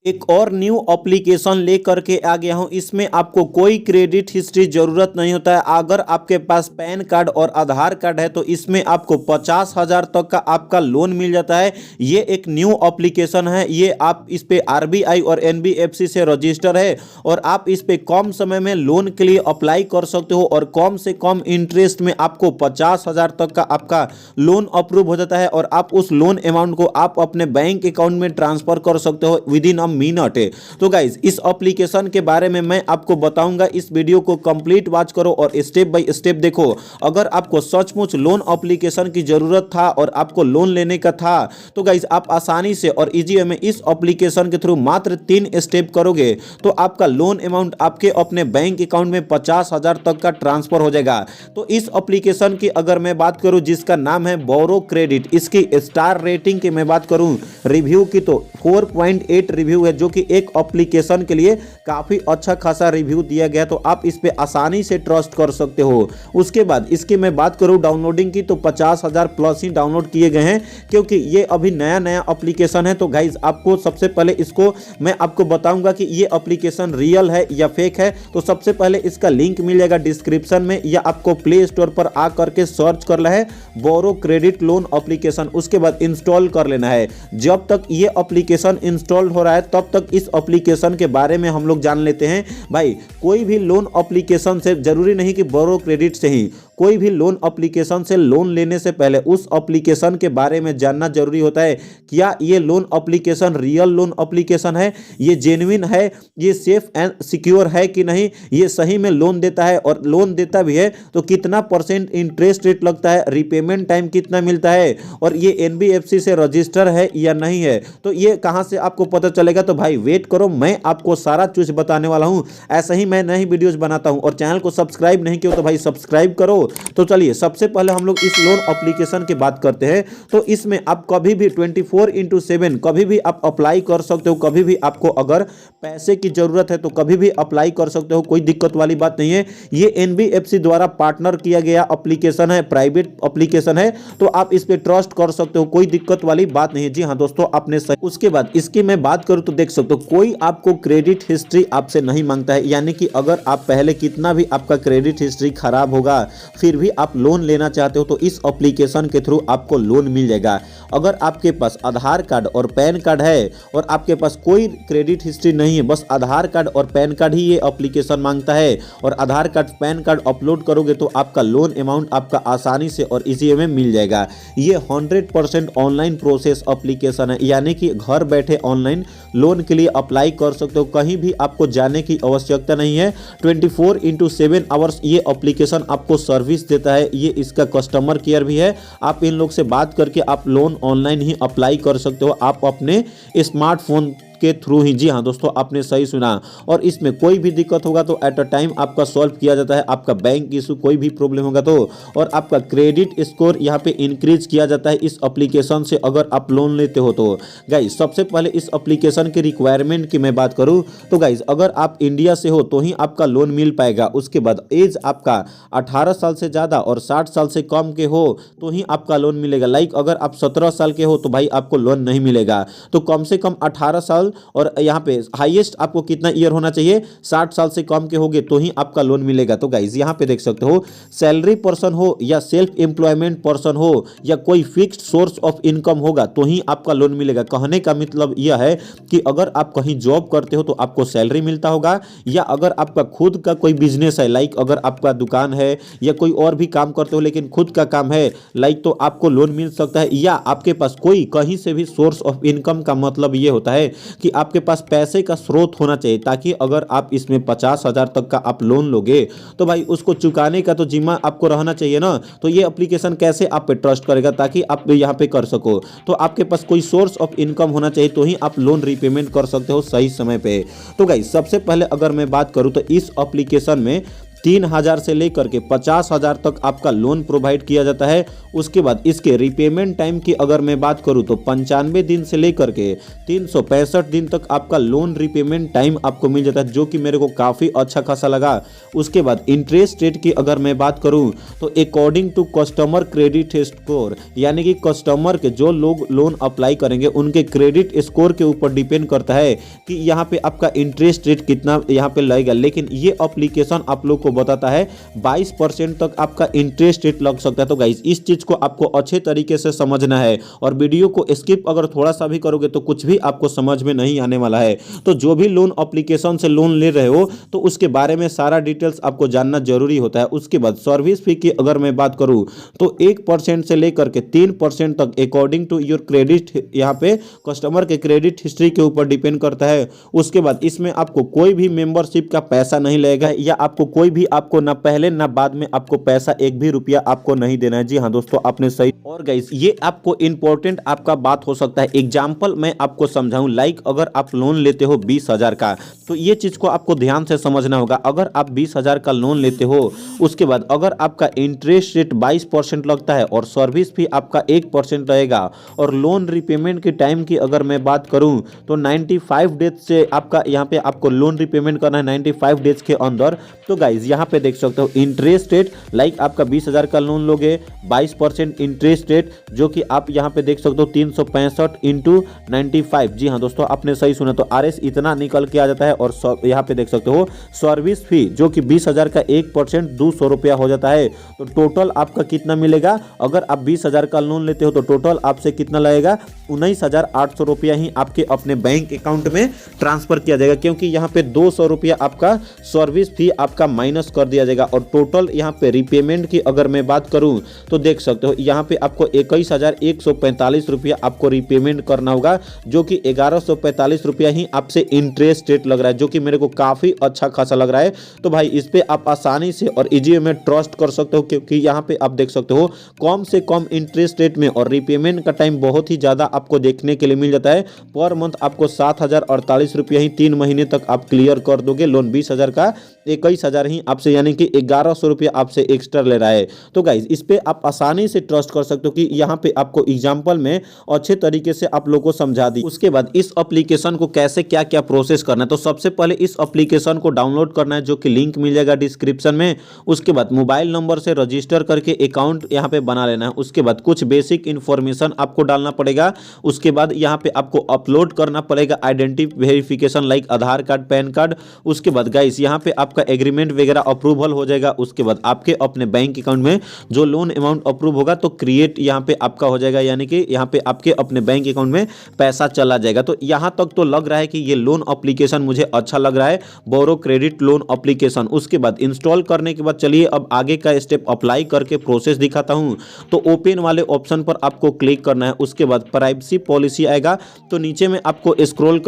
एक और new application लेकर के आ गया हूं। इसमें आपको कोई क्रेडिट हिस्ट्री जरूरत नहीं होता है। अगर आपके पास पैन कार्ड और आधार कार्ड है तो इसमें आपको 50,000 तक का आपका लोन मिल जाता है। ये एक न्यू एप्लीकेशन है। ये आप इस पे आरबीआई और एनबीएफसी से रजिस्टर है और आप इस पे कम समय में लोन के लिए अप्लाई कर सकते हो और कम से कम इंटरेस्ट में आपको 50,000 तक का आपका लोन अप्रूव हो जाता है और आप उस लोन अमाउंट को आप अपने बैंक अकाउंट में ट्रांसफर कर सकते हो विद इन मिनट है। तो गाइज इस एप्लीकेशन के बारे में मैं आपको बताऊंगा। इस वीडियो को कंप्लीट वॉच करो और स्टेप बाय स्टेप देखो। अगर आपको सचमुच लोन एप्लीकेशन की जरूरत था और आपको लोन लेने का था तो गाइज आप आसानी से और इजी वे में इस एप्लीकेशन के थ्रू मात्र 3 स्टेप करोगे तो आपका लोन अमाउंट आपके अपने बैंक अकाउंट में 50,000 तक का ट्रांसफर हो जाएगा। तो इस एप्लीकेशन की अगर मैं बात करूं जिसका नाम है बोरो क्रेडिट, इसकी स्टार रेटिंग की मैं बात करूं रिव्यू की तो 4.8 रिव्यू है, जो कि एक एप्लीकेशन के लिए काफी अच्छा खासा रिव्यू दिया गया। तो आप इस पे आसानी से ट्रस्ट कर सकते हो। उसके बाद इसकी मैं बात करूं डाउनलोडिंग की तो 50,000 प्लस ही डाउनलोड किए गए हैं क्योंकि ये अभी नया नया एप्लीकेशन है। तो गाइज आपको सबसे पहले इसको मैं आपको बताऊंगा कि ये एप्लीकेशन रियल है या फेक है। तो सबसे पहले इसका लिंक मिल जाएगा डिस्क्रिप्शन में या आपको प्ले स्टोर पर आ करके सर्च कर लेना है बोरो क्रेडिट लोन एप्लीकेशन। उसके बाद इंस्टॉल कर लेना है। जब तक ये एप्लीकेशन इंस्टॉल हो रहा है तब तक इस एप्लीकेशन के बारे में हम लोग जान लेते हैं। भाई कोई भी लोन एप्लीकेशन से, जरूरी नहीं कि बोरो क्रेडिट से ही, कोई भी लोन एप्लीकेशन से लोन लेने से पहले उस एप्लीकेशन के बारे में जानना जरूरी होता है। क्या ये loan application real loan application है, ये जेन्युइन है, ये सेफ एंड सिक्योर है कि नहीं, ये सही में लोन देता है और लोन देता भी है तो कितना % इंटरेस्ट रेट लगता है, रिपेमेंट टाइम कितना मिलता है और ये एनबीएफसी से रजिस्टर है या नहीं है। तो ये कहां से आपको पता चलेगा। तो भाई वेट करो, मैं आपको सारा चीज बताने वाला हूं। ऐसा ही मैं नई वीडियोस बनाता हूं और चैनल को सब्सक्राइब नहीं किया तो भाई सब्सक्राइब करो। तो चलिए सबसे पहले हम लोग इस लोन एप्लीकेशन की बात करते हैं। तो इसमें आप कभी भी 24/7 कभी भी आप अप्लाई कर सकते हो। कभी भी आपको अगर पैसे की जरूरत है तो कभी भी अप्लाई कर सकते हो, कोई दिक्कत वाली बात नहीं है। ये एनबीएफसी द्वारा पार्टनर किया गया एप्लीकेशन है, प्राइवेट एप्लीकेशन है, तो आप इस पे ट्रस्ट कर सकते हो, कोई दिक्कत वाली बात नहीं है। जी हाँ दोस्तों, आपने सही। उसके बाद इसकी मैं बात करूं तो देख सकते हो कोई आपको क्रेडिट हिस्ट्री आपसे नहीं मांगता है। यानी कि अगर आप पहले कितना भी आपका क्रेडिट हिस्ट्री खराब होगा फिर भी आप लोन लेना चाहते हो तो इस एप्लीकेशन के थ्रू आपको लोन मिल जाएगा। अगर आपके पास आधार कार्ड और पैन कार्ड है और आपके पास कोई क्रेडिट हिस्ट्री नहीं है, बस आधार कार्ड और पैन कार्ड ही ये एप्लीकेशन मांगता है और आधार कार्ड पैन कार्ड अपलोड करोगे तो आपका लोन अमाउंट आपका आसानी से और इजी में मिल जाएगा। ये 100% ऑनलाइन प्रोसेस एप्लीकेशन है, यानी कि घर बैठे ऑनलाइन लोन के लिए अप्लाई कर सकते हो। कहीं भी आपको जाने की आवश्यकता नहीं है। 24/7 आवर्स ये एप्लीकेशन आपको सर्विस देता है। ये इसका कस्टमर केयर भी है। आप इन लोग से बात करके आप लोन ऑनलाइन ही अप्लाई कर सकते हो, आप अपने स्मार्टफोन के थ्रू ही। जी हाँ दोस्तों, आपने सही सुना। और इसमें कोई भी दिक्कत होगा तो एट अ टाइम आपका सॉल्व किया जाता है। आपका बैंक इशू कोई भी प्रॉब्लम होगा तो, और आपका क्रेडिट स्कोर यहाँ पे इंक्रीज किया जाता है इस एप्लीकेशन से अगर आप लोन लेते हो तो। गाइज सबसे पहले इस एप्लीकेशन की रिक्वायरमेंट की मैं बात करूँ तो गाइज अगर आप इंडिया से हो तो ही आपका लोन मिल पाएगा। उसके बाद एज आपका 18 साल से ज़्यादा और 60 साल से कम के हो तो ही आपका लोन मिलेगा। लाइक अगर आप 17 साल के हो तो भाई आपको लोन नहीं मिलेगा। तो कम से कम 18 साल और यहाँ पे हाईएस्ट आपको कितना ईयर होना चाहिए, 60 साल से कम के होगे तो ही आपका लोन मिलेगा। तो गाइज यहाँ पे देख सकते हो सैलरी पर्सन हो या सेल्फ एम्प्लॉयमेंट पर्सन हो या कोई फिक्स्ड सोर्स ऑफ इनकम होगा तो ही आपका लोन मिलेगा। कहने का मतलब यह है कि अगर आप कहीं जॉब करते हो तो आपको सैलरी मिलता होगा, या अगर आपका खुद का कोई बिजनेस है, लाइक अगर आपका दुकान है या कोई और भी काम करते हो लेकिन खुद का काम है लाइक, तो आपको लोन मिल सकता है। या आपके पास कोई कहीं से भी सोर्स ऑफ इनकम का मतलब ये होता है कि आपके पास पैसे का स्रोत होना चाहिए, ताकि अगर आप इसमें 50,000 तक का आप लोन लोगे तो भाई उसको चुकाने का तो जिम्मा आपको रहना चाहिए ना। तो ये एप्लीकेशन कैसे आप पे ट्रस्ट करेगा ताकि आप यहाँ पे कर सको। तो आपके पास कोई सोर्स ऑफ इनकम होना चाहिए तो ही आप लोन रीपेमेंट कर सकते हो सही समय पे। तो गाइस सबसे पहले अगर मैं बात करूँ तो इस एप्लीकेशन में 3,000 से लेकर के 50,000 तक आपका लोन प्रोवाइड किया जाता है। उसके बाद इसके रिपेमेंट टाइम की अगर मैं बात करूं तो 95 दिन से लेकर के 365 दिन तक आपका लोन रिपेमेंट टाइम आपको मिल जाता है, जो कि मेरे को काफ़ी अच्छा खासा लगा। उसके बाद इंटरेस्ट रेट की अगर मैं बात करूं तो according to customer credit score, यानी कि कस्टमर के जो लोग लोन अप्लाई करेंगे उनके क्रेडिट स्कोर के ऊपर डिपेंड करता है कि यहाँ पे आपका इंटरेस्ट रेट कितना यहाँ पे लगेगा। लेकिन ये एप्लीकेशन आप लोग को बताता है 22% तक आपका इंटरेस्ट रेट लग सकता है। तो गाइज इस चीज़ को आपको अच्छे तरीके से समझना है और वीडियो को स्किप अगर थोड़ा सा भी करोगे तो कुछ भी आपको समझ में नहीं आने वाला है। तो जो भी लोन एप्लीकेशन से लोन ले रहे हो तो उसके बारे में सारा डिटेल्स आपको जानना जरूरी होता है। उसके बाद सर्विस फी की अगर मैं बात करूं तो 1% से लेकर के 3% तक अकॉर्डिंग टू योर क्रेडिट, यहाँ पे कस्टमर के क्रेडिट हिस्ट्री के ऊपर डिपेंड करता है। उसके बाद इसमें आपको कोई भी मेंबरशिप का पैसा नहीं लगेगा या आपको कोई भी आपको ना पहले ना बाद में आपको पैसा एक भी रुपया आपको नहीं देना है। जी हाँ दोस्तों, आपने सही। और गाइस ये आपको इंपॉर्टेंट आपका बात हो सकता है, एग्जाम्पल मैं आपको समझाऊं। लाइक अगर आप लोन लेते हो 20,000 का तो ये चीज को आपको ध्यान से समझना होगा। अगर आप 20,000 का लोन लेते हो, उसके बाद अगर आपका इंटरेस्ट रेट 22% लगता है और सर्विस फी आपका 1% रहेगा, और लोन रिपेमेंट के टाइम की अगर मैं बात करूं तो 95 डेज से आपका यहाँ पे आपको लोन रिपेमेंट करना है 95 डेज के अंदर। तो गाइज यहाँ पे देख सकते हो इंटरेस्ट रेट, लाइक आपका 20,000 का लोन लोगे 22% इंटरेस्ट रेट, जो कि आप यहाँ पे देख सकते हो 365 इंटू 95। जी हाँ दोस्तों, आपने सही सुना। तो RS इतना निकल के आ जाता है। और यहाँ पे देख सकते हो सर्विस फी जो कि 20,000 का 1% 200 रुपया हो जाता है। तो टोटल आपका कितना मिलेगा? अगर आप 20,000 का लोन लेते हो तो टोटल आपसे कितना लगेगा? 19,800 रुपया ही आपके अपने बैंक अकाउंट में ट्रांसफर किया जाएगा, क्योंकि यहाँ पे 200 रुपया आपका सर्विस फी आपका माइनस कर दिया जाएगा। और टोटल यहाँ पे रिपेमेंट की अगर मैं बात करूँ तो देख सकते हो यहाँ पे आपको 21,145 रुपया आपको रिपेमेंट करना होगा, जो कि 1,145 रुपया ही आपसे इंटरेस्ट रेट लग रहा है, जो कि मेरे को काफ़ी अच्छा खासा लग रहा है। तो भाई इस पे आप आसानी से और इजी में ट्रस्ट कर सकते हो, क्योंकि यहाँ पे आप देख सकते हो कम से कम इंटरेस्ट रेट में और रिपेमेंट का टाइम बहुत ही ज़्यादा आपको देखने के लिए मिल जाता है। पर मंथ आपको 7,048 रुपया ही 3 महीने तक आप क्लियर कर दोगे। लोन 20,000 का 21,000 ही आपसे, यानी कि 1,100 रुपया आपसे एक्स्ट्रा ले रहा है। तो गाइज इस पे आप आसानी से ट्रस्ट कर सकते हो कि यहाँ पे आपको एग्जाम्पल में अच्छे तरीके से आप लोगों को समझा दी। उसके बाद इस एप्लीकेशन को कैसे क्या क्या प्रोसेस करना है, तो सबसे पहले इस एप्लीकेशन को डाउनलोड करना है, जो कि लिंक मिल जाएगा डिस्क्रिप्शन में। उसके बाद मोबाइल नंबर से रजिस्टर करके अकाउंट यहाँ पे बना लेना है। उसके बाद कुछ बेसिक इन्फॉर्मेशन आपको डालना पड़ेगा। उसके बाद यहाँ पे आपको अपलोड करना पड़ेगा आइडेंटिटी वेरिफिकेशन, लाइक आधार कार्ड, पैन कार्ड। उसके बाद गाइस यहाँ पे आपका एग्रीमेंट वगैरह अप्रूवल हो जाएगा। उसके बाद आपके अपने बैंक अकाउंट में जो लोन अमाउंट अप्रूव होगा तो क्रिएट यहाँ पे आपका हो जाएगा, यानी कि यहाँ पे आपके अपने बैंक अकाउंट में पैसा चला जाएगा। तो यहाँ तक तो लग रहा है कि ये लोन एप्लीकेशन मुझे अच्छा लग रहा है, बोरो क्रेडिट लोन एप्लीकेशन। उसके बाद इंस्टॉल करने के बाद चलिए अब आगे का स्टेप अप्लाई करके प्रोसेस दिखाता हूँ। तो ओपन वाले ऑप्शन पर आपको क्लिक करना है। उसके बाद प्राइवेसी पॉलिसी आएगा, तो नीचे में आपको स्क्रॉल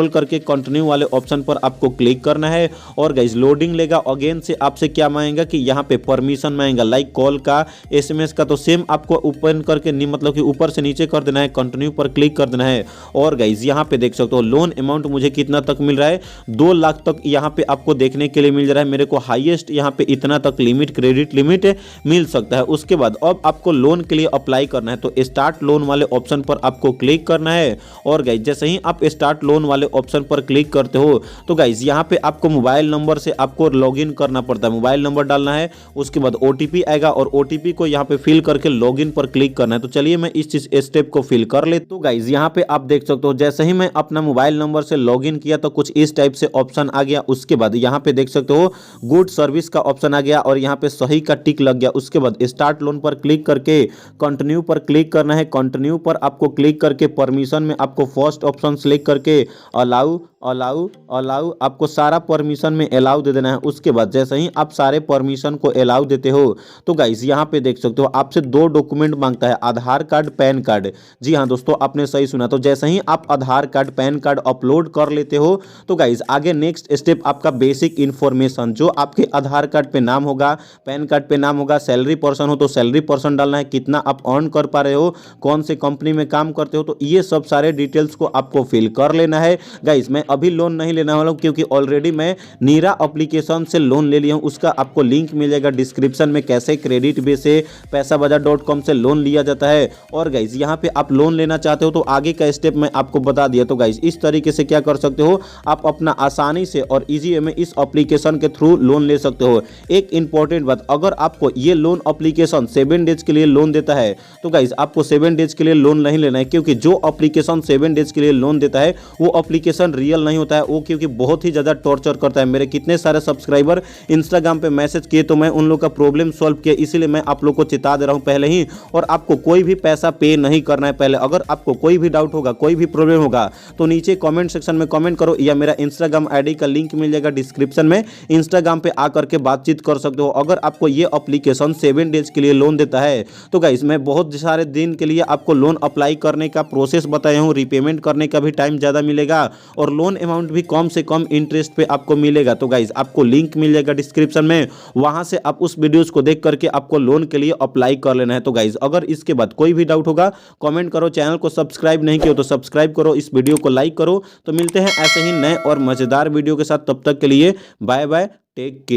करके कंटिन्यू वाले ऑप्शन पर आपको क्लिक करना है। और गाइस लोडिंग लेगा, अगेन से आपसे क्या मांगेगा कि यहाँ पे परमिशन मांगेगा, लाइक कॉल का, SMS का। तो सेम आपको ओपन करके मतलब कि ऊपर से नीचे कर देना है, कंटिन्यू पर क्लिक कर देना है। और गाइस यहाँ पे देख सकते हो लोन अमाउंट मुझे कितना तक मिल रहा है, 2 लाख तक यहाँ पे आपको देखने के लिए मिल रहा है। मेरे को हाईएस्ट यहाँ पे इतना तक लिमिट, क्रेडिट लिमिट मिल सकता है। उसके बाद अब आपको लोन के लिए अप्लाई करना है, तो स्टार्ट लोन वाले ऑप्शन पर आपको क्लिक करना है। और गाइस जैसे ही आप स्टार्ट लोन वाले ऑप्शन पर क्लिक करते हो तो गाइस यहाँ पे आपको मोबाइल नंबर से आपको लॉगिन करना पड़ता है, मोबाइल नंबर डालना है। उसके बाद OTP आएगा और OTP को यहाँ पे फिल करके लॉगिन पर क्लिक करना है। तो चलिए मैं इस चीज स्टेप को फिल कर ले। तो गाइस यहाँ पे आप देख सकते हो जैसे ही मैं अपना मोबाइल नंबर से लॉगिन किया तो कुछ इस टाइप से ऑप्शन आ गया। उसके बाद यहाँ पे देख सकते हो गुड सर्विस का ऑप्शन आ गया और यहाँ पे सही का टिक लग गया। उसके बाद स्टार्ट लोन पर क्लिक करके कंटिन्यू पर क्लिक करना है। कंटिन्यू पर आपको क्लिक करके परमिशन में आपको फर्स्ट ऑप्शन सेलेक्ट करके अलाउ अलाउ अलाउ आपको सारा परमिशन में अलाउ दे देना है। उसके बाद जैसे ही आप सारे परमिशन को अलाउ देते हो तो गाइस यहाँ पे देख सकते हो आपसे 2 डॉक्यूमेंट मांगता है, आधार कार्ड, पैन कार्ड। जी हाँ दोस्तों, आपने सही सुना। तो जैसे ही आप आधार कार्ड, पैन कार्ड अपलोड कर लेते हो तो गाइस आगे नेक्स्ट स्टेप आपका बेसिक इन्फॉर्मेशन, जो आपके आधार कार्ड पे नाम होगा, पैन कार्ड पे नाम होगा, सैलरी पर्सन हो तो सैलरी पर्सन डालना है, कितना आप अर्न कर पा रहे हो, कौन से कंपनी में काम करते हो, तो ये सब सारे डिटेल्स को आपको फिल कर लेना है। गाइस मैं अभी लोन नहीं लेने वाला हूं, क्योंकि ऑलरेडी मैं नीरा एप्लीकेशन से लोन ले लिया हूँ उसका आपको लिंक मिल जाएगा डिस्क्रिप्शन में, कैसे क्रेडिट बे से पैसाबाजार.com से लोन लिया जाता है। और गाइज यहाँ पे आप लोन लेना चाहते हो तो आगे का स्टेप मैं आपको बता दिया। तो गाइज इस तरीके से क्या कर सकते हो, आप अपना आसानी से और इजी वे में इस एप्लीकेशन के थ्रू लोन ले सकते हो। एक इंपॉर्टेंट बात, अगर आपको ये लोन एप्लीकेशन 7 डेज के लिए लोन देता है तो गाइज आपको 7 डेज के लिए लोन नहीं लेना है, क्योंकि जो एप्लीकेशन 7 डेज के लिए लोन देता है वो एप्लीकेशन रियल नहीं होता है वो, क्योंकि बहुत ही ज़्यादा टॉर्चर करता है। मेरे कितने सारे सब्सक्राइबर इंस्टाग्राम पे मैसेज किए तो मैं उन लोग का प्रॉब्लम सॉल्व किया, इसीलिए मैं आप लोग को चिता दे रहा हूँ पहले ही। और आपको कोई भी पैसा पे नहीं करना है पहले। अगर आपको कोई भी डाउट होगा, कोई भी प्रॉब्लम होगा तो नीचे कमेंट सेक्शन में कमेंट करो, या मेरा इंस्टाग्राम आईडी का लिंक मिल जाएगा डिस्क्रिप्शन में, इंस्टाग्राम पे आकर के बातचीत कर सकते हो। अगर आपको ये एप्लीकेशन 7 डेज के लिए लोन देता है तो गाइस मैं बहुत सारे दिन के लिए आपको लोन अप्लाई करने का प्रोसेस बताया हूँ, रिपेमेंट करने का भी टाइम ज़्यादा मिलेगा और लोन अमाउंट भी कम से कम इंटरेस्ट पे आपको मिलेगा। तो गाइस आपको लिंक मिल जाएगा डिस्क्रिप्शन में, वहां से आप उस वीडियोस को देख करके आपको लोन के लिए अप्लाई कर लेना है। तो गाइस अगर इसके बाद कोई भी डाउट होगा कमेंट करो, चैनल को सब्सक्राइब नहीं किया तो सब्सक्राइब करो, इस वीडियो को लाइक करो। तो मिलते हैं ऐसे ही नए और मजेदार वीडियो के साथ, तब तक के लिए बाय बाय, टेक केयर।